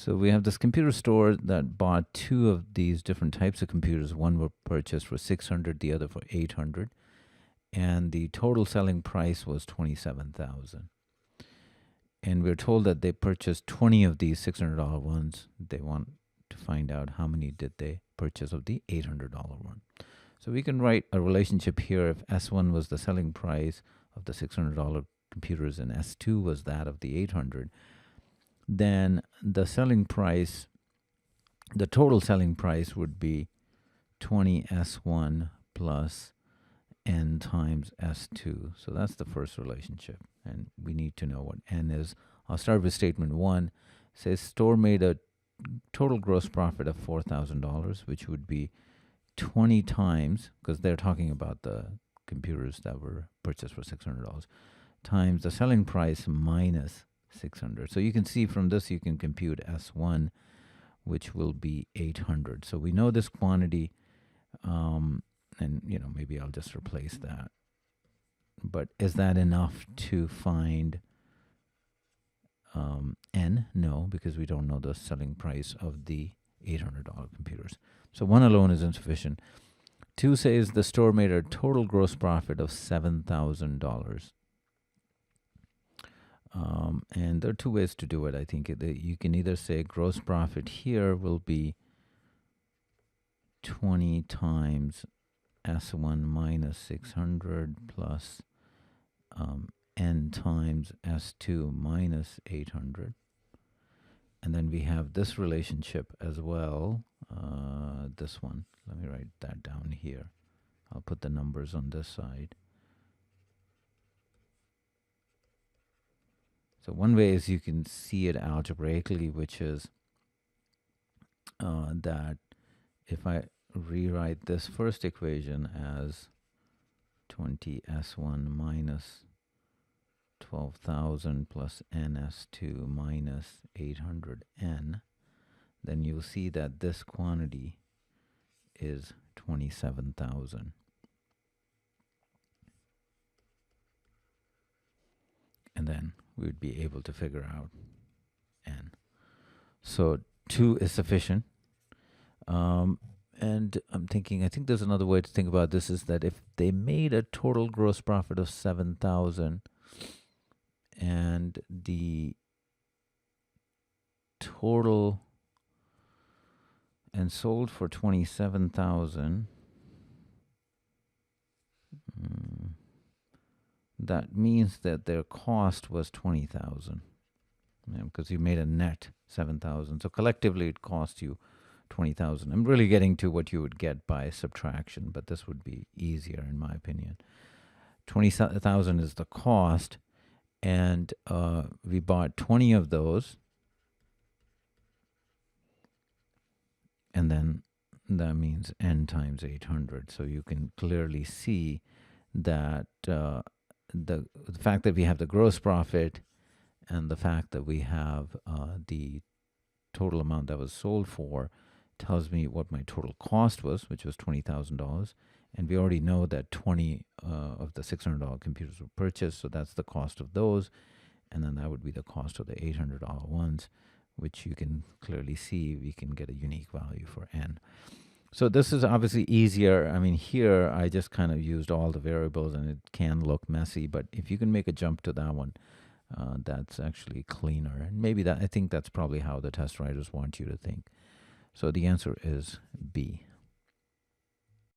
So we have this computer store that bought two of these different types of computers. One were purchased for $600, the other for $800. And the total selling price was $27,000. And we're told that they purchased 20 of these $600 ones. They want to find out how many did they purchase of the $800 one. So we can write a relationship here. If S1 was the selling price of the $600 computers and S2 was that of the 800, then the selling price, the total selling price would be 20 S1 plus N times S2. So that's the first relationship. And we need to know what N is. I'll start with statement 1. It says store made a total gross profit of $4,000, which would be 20 times, because they're talking about the computers that were purchased for $600, times the selling price minus 600. So you can see from this, you can compute S1, which will be 800. So we know this quantity, and maybe I'll just replace that. But is that enough to find N? No, because we don't know the selling price of the $800 computers. So 1 alone is insufficient. 2 says the store made a total gross profit of $7,000. And there are 2 ways to do it. I think you can either say gross profit here will be 20 times S1 minus 600 plus N times S2 minus 800. And then we have this relationship as well, this one. Let me write that down here. I'll put the numbers on this side. So one way is you can see it algebraically, which is that if I rewrite this first equation as 20S1 minus 12,000 plus NS2 minus 800N, then you'll see that this quantity is 27,000. And then we would be able to figure out N. So 2 is sufficient. And I'm thinking, I think there's another way to think about this, is that if they made a total gross profit of 7,000 and the total and sold for 27,000, that means that their cost was 20,000, because you made a net 7,000. So collectively it cost you 20,000. I'm really getting to what you would get by subtraction, but this would be easier in my opinion. 20,000 is the cost, and we bought 20 of those, and then that means N times 800. So you can clearly see that the fact that we have the gross profit and the fact that we have the total amount that was sold for tells me what my total cost was, which was $20,000. And we already know that 20 of the $600 computers were purchased, so that's the cost of those. And then that would be the cost of the $800 ones, which you can clearly see we can get a unique value for N. So this is obviously easier. I mean, here I just kind of used all the variables and it can look messy, but if you can make a jump to that one, that's actually cleaner. And maybe I think that's probably how the test writers want you to think. So the answer is B.